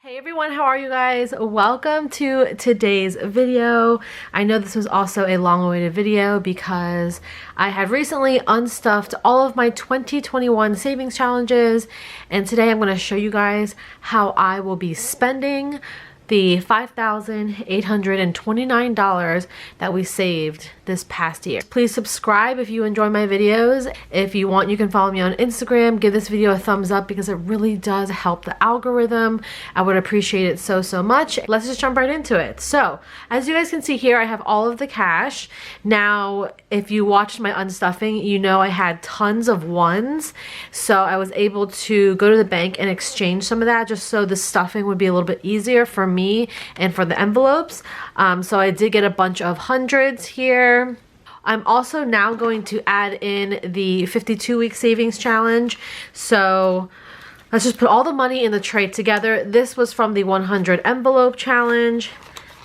Hey everyone, how are you guys? Welcome to today's video. I know this was also a long-awaited video because I had recently unstuffed all of my 2021 savings challenges, and today I'm going to show you guys how I will be spending the $5,829 that we saved this past year. Please subscribe if you enjoy my videos. If you want, you can follow me on Instagram. Give this video a thumbs up because it really does help the algorithm. I would appreciate it so much. Let's just jump right into it. So, as you guys can see here, I have all of the cash. Now, if you watched my unstuffing, you know I had tons of ones. So I was able to go to the bank and exchange some of that just so the stuffing would be a little bit easier for me and for the envelopes. So I did get a bunch of hundreds here. I'm also now going to add in the 52-week savings challenge. So let's just put all the money in the tray together. This was from the 100 envelope challenge.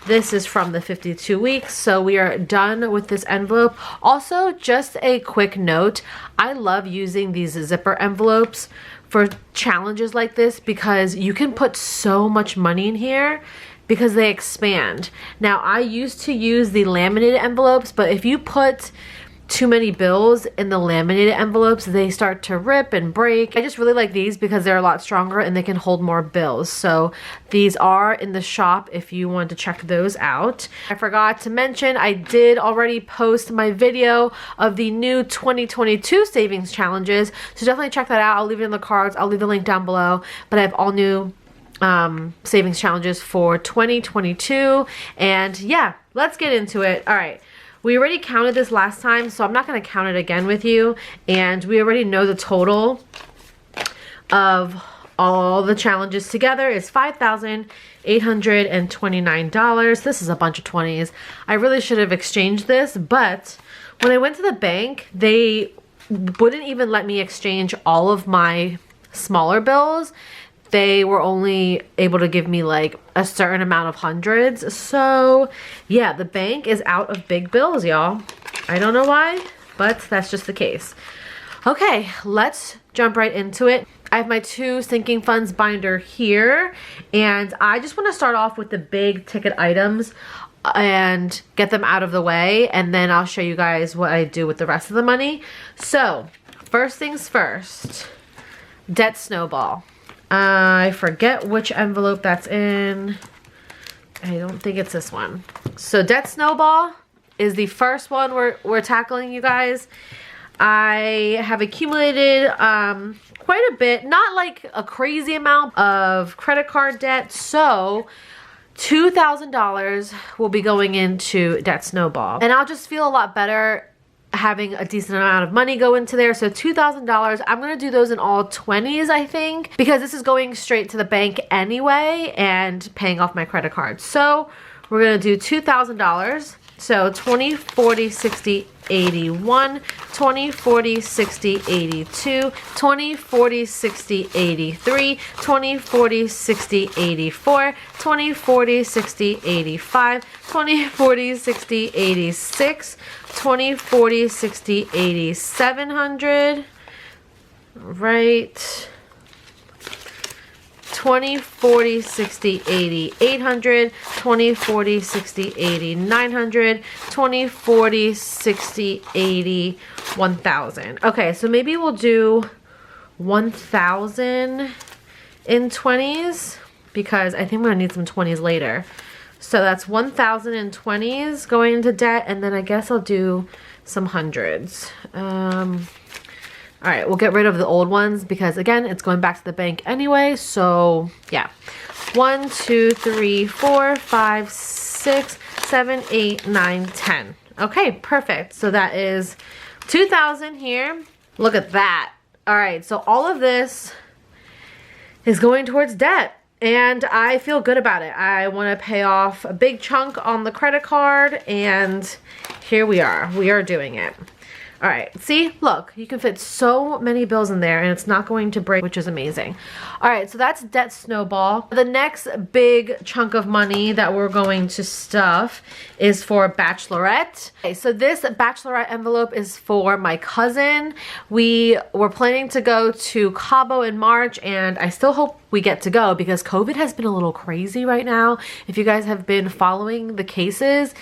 This is from the 52 weeks, so we are done with this envelope. Also, just a quick note, I love using these zipper envelopes for challenges like this because you can put so much money in here because they expand. Now, I used to use the laminated envelopes, but if you put too many bills in the laminated envelopes, they start to rip and break. I just really like these because they're a lot stronger and they can hold more bills. So these are in the shop if you want to check those out. I forgot to mention, I did already post my video of the new 2022 savings challenges. So definitely check that out. I'll leave it in the cards. I'll leave the link down below. But I have all new savings challenges for 2022. And yeah, let's get into it. All right. We already counted this last time, so I'm not going to count it again with you. And we already know the total of all the challenges together is $5,829. This is a bunch of 20s. I really should have exchanged this, but when I went to the bank, they wouldn't even let me exchange all of my smaller bills. They were only able to give me like a certain amount of hundreds. So yeah, the bank is out of big bills, y'all. I don't know why, but that's just the case. Okay, let's jump right into it. I have my two sinking funds binder here, and I just want to start off with the big ticket items and get them out of the way, and then I'll show you guys what I do with the rest of the money. So first things first, debt snowball. I forget which envelope that's in. I don't think it's this one. So debt snowball is the first one we're tackling, you guys. I have accumulated quite a bit, not like a crazy amount of credit card debt. So $2,000 will be going into debt snowball. And I'll just feel a lot better having a decent amount of money go into there. So $2,000, I'm going to do those in all 20s, I think, because this is going straight to the bank anyway and paying off my credit card. So we're going to do $2,000. So 20, 40, 60, 81, 20, 40, 60, 82, 20, 40, 60, 83, 20, 40, 60, 84, 20, 40, 60, 85, 20, 40, 60, 86, 20, 40, 60, 8700, right, 20, 40, 60, 80, 800, 20, 40, 60, 80, 900, 20, 40, 60, 80, 1000. Okay, so maybe we'll do 1000 in 20s because I think we're gonna need some 20s later. So that's 1,000 in 20s going into debt, and then I guess I'll do some hundreds. All right, we'll get rid of the old ones because, again, it's going back to the bank anyway. So, yeah. 1, 2, 3, 4, 5, 6, 7, 8, 9, 10. Okay, perfect. So that is 2,000 here. Look at that. All right, so all of this is going towards debt. And I feel good about it. I want to pay off a big chunk on the credit card, and here we are. We are doing it. All right, see, look, you can fit so many bills in there and it's not going to break, which is amazing. All right, so that's debt snowball. The next big chunk of money that we're going to stuff is for bachelorette. Okay, so this bachelorette envelope is for my cousin. We were planning to go to Cabo in March, and I still hope we get to go because COVID has been a little crazy right now. If you guys have been following the cases,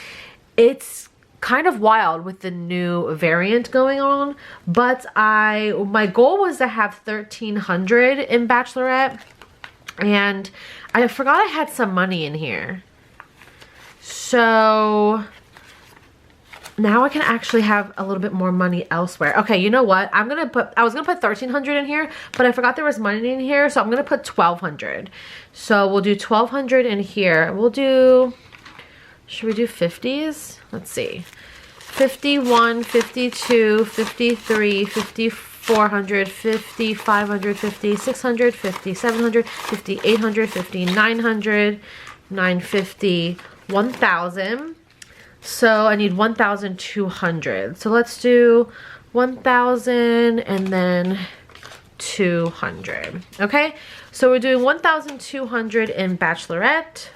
it's kind of wild with the new variant going on, but my goal was to have 1,300 in bachelorette, and I forgot I had some money in here. So now I can actually have a little bit more money elsewhere. Okay, you know what? I was gonna put 1,300 in here, but I forgot there was money in here, so I'm gonna put 1,200. So we'll do 1,200 in here. We'll do, should we do 50s? Let's see. 51, 52, 53, 5400, 50, 500, 50, 600, 50, 700, 50, 800, 50, 900, 950, 1,000. So I need 1,200. So let's do 1,000 and then 200. Okay, so we're doing 1,200 in bachelorette.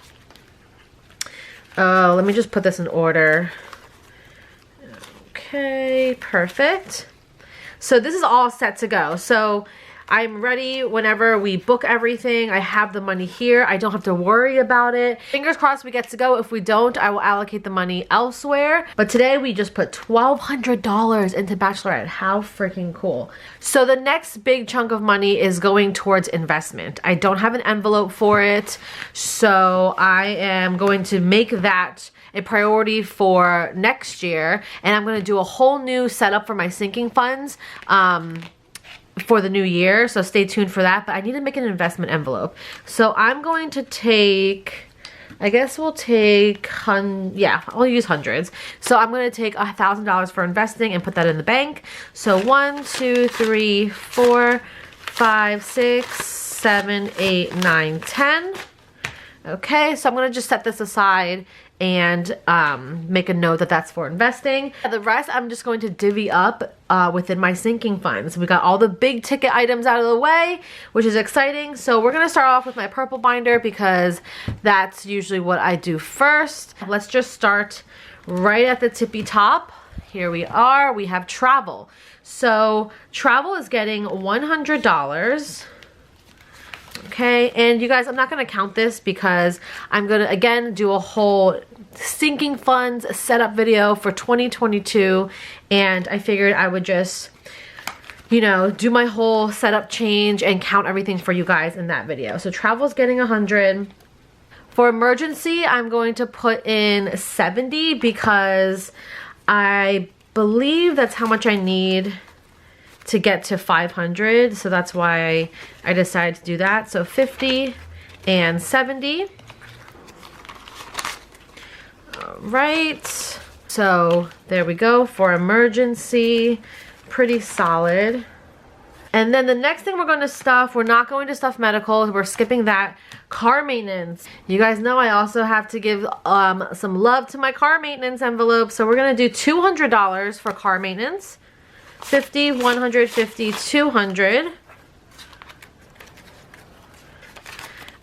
Let me just put this in order. Okay, perfect. So this is all set to go. So I'm ready whenever we book everything. I have the money here. I don't have to worry about it. Fingers crossed we get to go. If we don't, I will allocate the money elsewhere. But today we just put $1,200 into bachelorette. How freaking cool. So the next big chunk of money is going towards investment. I don't have an envelope for it, so I am going to make that a priority for next year, and I'm going to do a whole new setup for my sinking funds for the new year, so stay tuned for that. But I need to make an investment envelope, so I'm going to take, I guess we'll take, yeah, I'll use hundreds. So I'm going to take $1,000 for investing and put that in the bank. So 1, 2, 3, 4, 5, 6, 7, 8, 9, 10. Okay, so I'm going to just set this aside and make a note that that's for investing. The rest I'm just going to divvy up within my sinking funds. We got all the big ticket items out of the way, which is exciting. So we're gonna start off with my purple binder because that's usually what I do first. Let's just start right at the tippy top. Here we are, we have travel. So travel is getting $100. Okay, and you guys, I'm not going to count this because I'm going to, again, do a whole sinking funds setup video for 2022, and I figured I would just, you know, do my whole setup change and count everything for you guys in that video. So travel's getting 100. For emergency, I'm going to put in 70 because I believe that's how much I need to get to 500, so that's why I decided to do that. So 50 and 70. All right, so there we go for emergency. Pretty solid. And then the next thing we're going to stuff, we're not going to stuff medical, we're skipping that. Car maintenance. You guys know I also have to give some love to my car maintenance envelope, so we're going to do $200 for car maintenance. 50, 150, 200.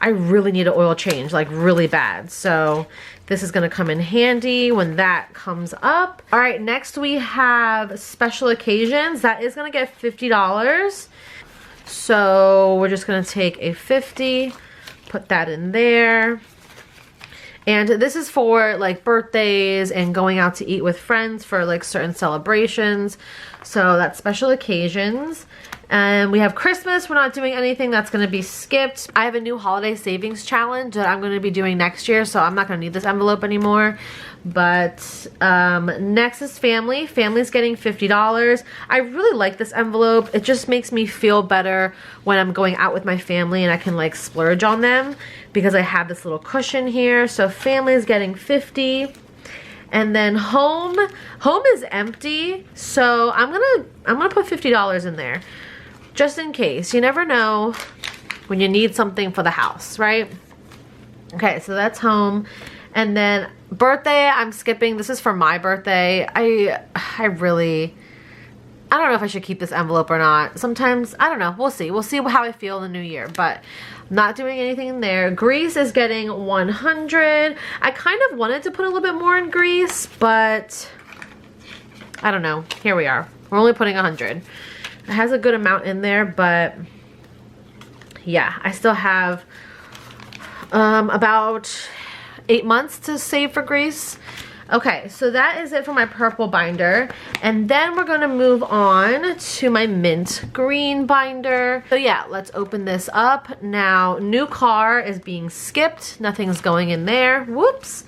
I really need an oil change, like really bad. So this is gonna come in handy when that comes up. All right, next we have special occasions. That is gonna get $50. So we're just gonna take a 50, put that in there. And this is for like birthdays and going out to eat with friends for like certain celebrations. So that's special occasions. And we have Christmas. We're not doing anything. That's going to be skipped. I have a new holiday savings challenge that I'm going to be doing next year, so I'm not going to need this envelope anymore. But next is family. Family's getting $50. I really like this envelope. It just makes me feel better when I'm going out with my family and I can like splurge on them because I have this little cushion here. So family's getting 50. And then home is empty, so I'm gonna put $50 in there, just in case. You never know when you need something for the house, right? Okay, so that's home. And then birthday, I'm skipping. This is for my birthday. I really I don't know if I should keep this envelope or not. Sometimes, I don't know. We'll see. We'll see how I feel in the new year. But I'm not doing anything in there. Grease is getting 100. I kind of wanted to put a little bit more in grease, but I don't know. Here we are. We're only putting 100. It has a good amount in there, but yeah, I still have about 8 months to save for grease. Okay, so that is it for my purple binder. And then we're gonna move on to my mint green binder. So yeah, let's open this up. Now, new car is being skipped. Nothing's going in there. Whoops.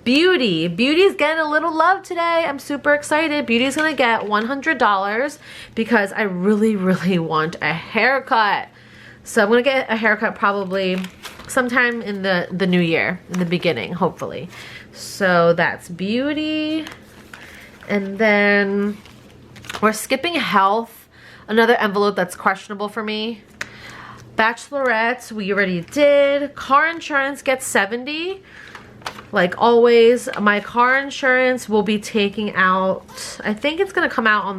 Beauty. Beauty's getting a little love today. I'm super excited. Beauty's gonna get $100 because I really, really want a haircut. So I'm gonna get a haircut probably sometime in the new year, in the beginning, hopefully. So that's beauty. And then we're skipping health, another envelope that's questionable for me. Bachelorette, we already did. Car insurance gets 70. Like always, my car insurance will be taking out, I think it's gonna come out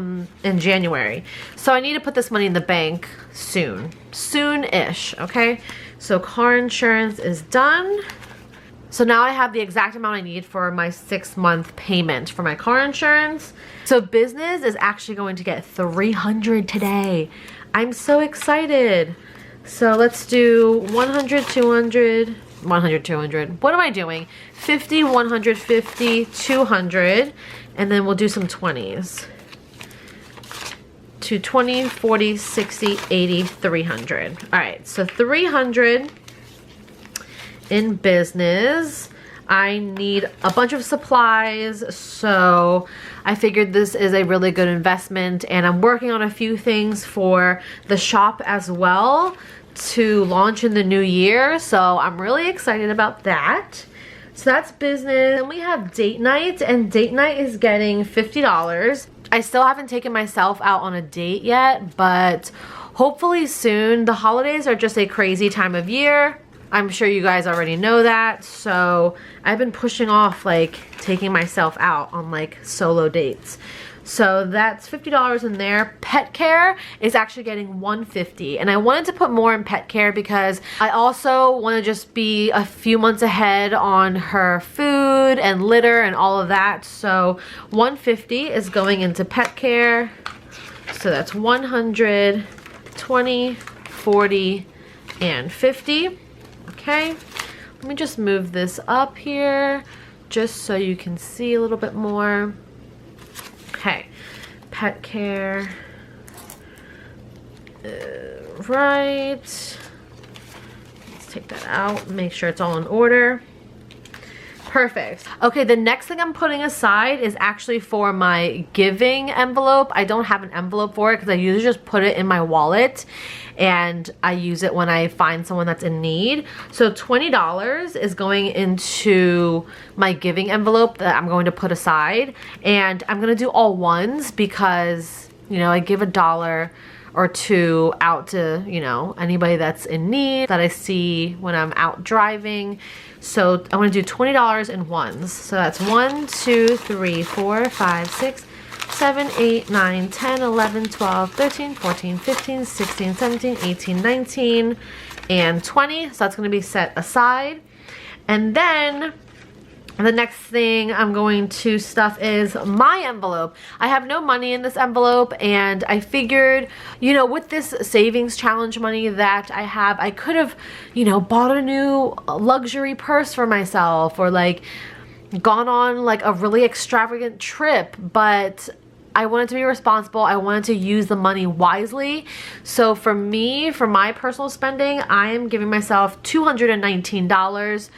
in January. So I need to put this money in the bank soon. Soon-ish, okay? So car insurance is done. So now I have the exact amount I need for my 6-month payment for my car insurance. So business is actually going to get $300 today. I'm so excited. So let's do 100, 200, 100, 200. What am I doing? 50, 150, 200. And then we'll do some 20s. 220, 40, 60, 80, 300. All right, so 300 in business. I need a bunch of supplies, so I figured this is a really good investment, and I'm working on a few things for the shop as well to launch in the new year, so I'm really excited about that. So that's business. And we have date night, and date night is getting $50. I still haven't taken myself out on a date yet, but hopefully soon. The holidays are just a crazy time of year. I'm sure you guys already know that, so I've been pushing off like taking myself out on like solo dates. So that's $50 in there. Pet care is actually getting $150, and I wanted to put more in pet care because I also want to just be a few months ahead on her food and litter and all of that. So $150 is going into pet care. So that's 100, 20, 40, and 50. Okay, let me just move this up here just so you can see a little bit more. Okay, pet care. Right. Let's take that out, make sure it's all in order. Perfect. Okay, the next thing I'm putting aside is actually for my giving envelope. I don't have an envelope for it because I usually just put it in my wallet and I use it when I find someone that's in need. So $20 is going into my giving envelope that I'm going to put aside, and I'm gonna do all ones because, you know, I give $1 or $2 out to, you know, anybody that's in need that I see when I'm out driving. So I'm gonna do $20 in ones. So that's 1, 2, 3, 4, 5, 6, 7, 8, 9, 10, 11, 12, 13, 14, 15, 16, 17, 18, 19, and 20. So that's gonna be set aside. And then the next thing I'm going to stuff is my envelope. I have no money in this envelope, and I figured, you know, with this savings challenge money that I have, I could have, you know, bought a new luxury purse for myself or like gone on like a really extravagant trip, but I wanted to be responsible. I wanted to use the money wisely. So for me, for my personal spending, I am giving myself $219.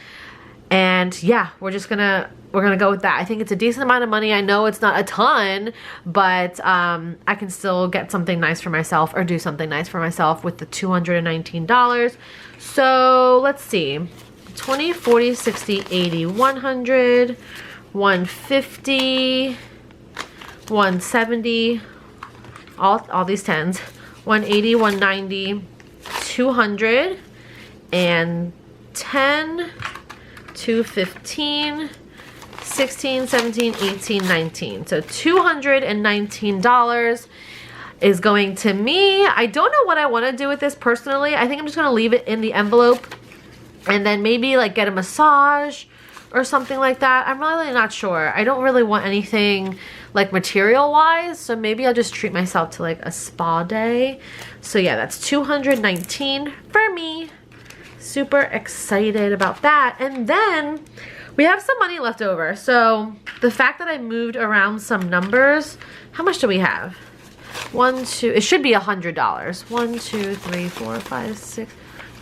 And yeah, we're gonna go with that. I think it's a decent amount of money. I know it's not a ton, but I can still get something nice for myself or do something nice for myself with the $219. So let's see, 20, 40, 60, 80, 100, 150, 170, all these 10s, 180, 190, 200, and 10, 215, 16, 17, 18, 19. So $219. is going to me. I don't know what I want to do with this personally. I think I'm just going to leave it in the envelope and then maybe like get a massage or something like that. I'm really not sure. I don't really want anything like material wise, so maybe I'll just treat myself to like a spa day. So yeah, that's $219 for me. Super excited about that. And then we have some money left over. So the fact that I moved around some numbers, how much do we have? It should be $100. 1, 2, 3, 4, 5, 6,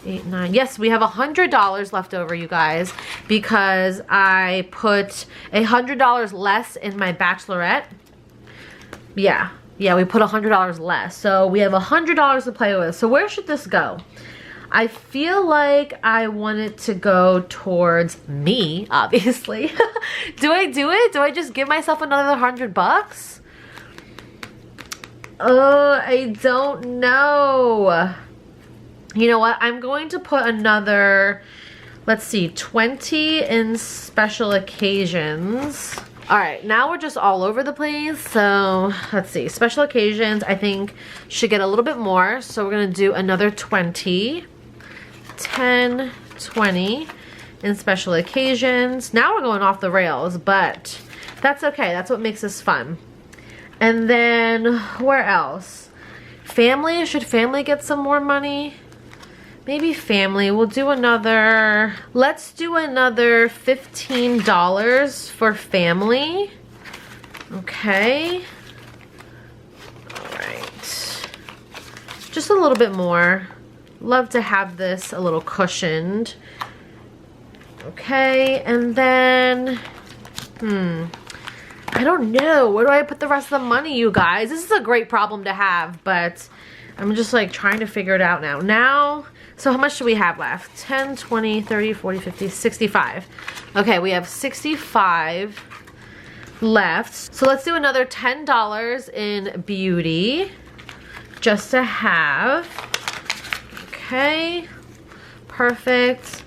8, 9. Yes, we have $100 left over, you guys, because I put $100 less in my bachelorette. Yeah, we put $100 less. So we have $100 to play with. So where should this go? I feel like I want it to go towards me, obviously. Do I do it? Do I just give myself another $100? Oh, I don't know. You know what? I'm going to put another, let's see, 20 in special occasions. All right, now we're just all over the place. So let's see, special occasions I think should get a little bit more. So we're gonna do another 20, 10, 20 in special occasions. Now we're going off the rails, but that's okay. That's what makes this fun. And then where else? Family, should family get some more money? Maybe family. We'll do another, let's do another $15 for family. Okay. All right. Just a little bit more. Love to have this a little cushioned. Okay, and then, I don't know. Where do I put the rest of the money, you guys? This is a great problem to have, but I'm just like trying to figure it out now. So how much do we have left? 10, 20, 30, 40, 50, 65. Okay, we have 65 left. So let's do another $10 in beauty just to have. Okay, perfect.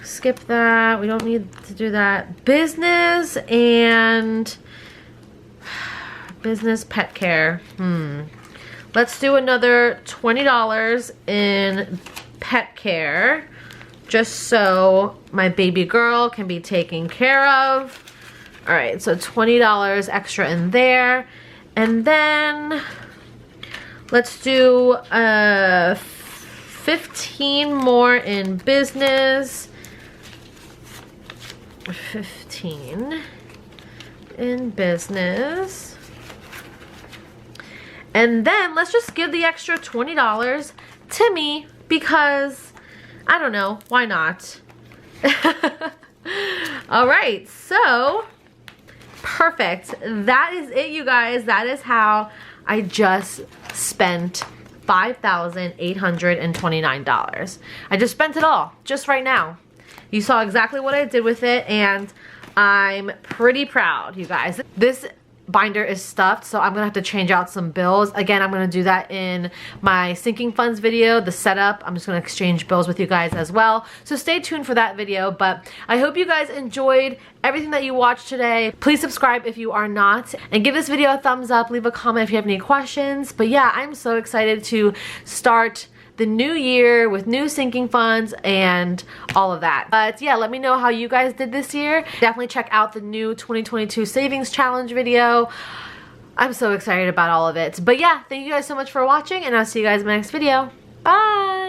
Skip that. We don't need to do that. Business and business pet care. Let's do another $20 in pet care just so my baby girl can be taken care of. All right, so $20 extra in there. And then let's do 15 more in business. 15 in business. And then let's just give the extra $20 to me because, I don't know, why not? All right, so perfect. That is it, you guys. That is how I just spent $5,829. I just spent it all, just right now. You saw exactly what I did with it, and I'm pretty proud, you guys. This binder is stuffed, so I'm gonna have to change out some bills. Again, I'm gonna do that in my sinking funds video, the setup. I'm just gonna exchange bills with you guys as well. So stay tuned for that video, but I hope you guys enjoyed everything that you watched today. Please subscribe if you are not, and give this video a thumbs up. Leave a comment if you have any questions. But yeah, I'm so excited to start the new year with new sinking funds and all of that. But yeah, let me know how you guys did this year. Definitely check out the new 2022 savings challenge video. I'm so excited about all of it. But yeah, thank you guys so much for watching, and I'll see you guys in my next video. Bye!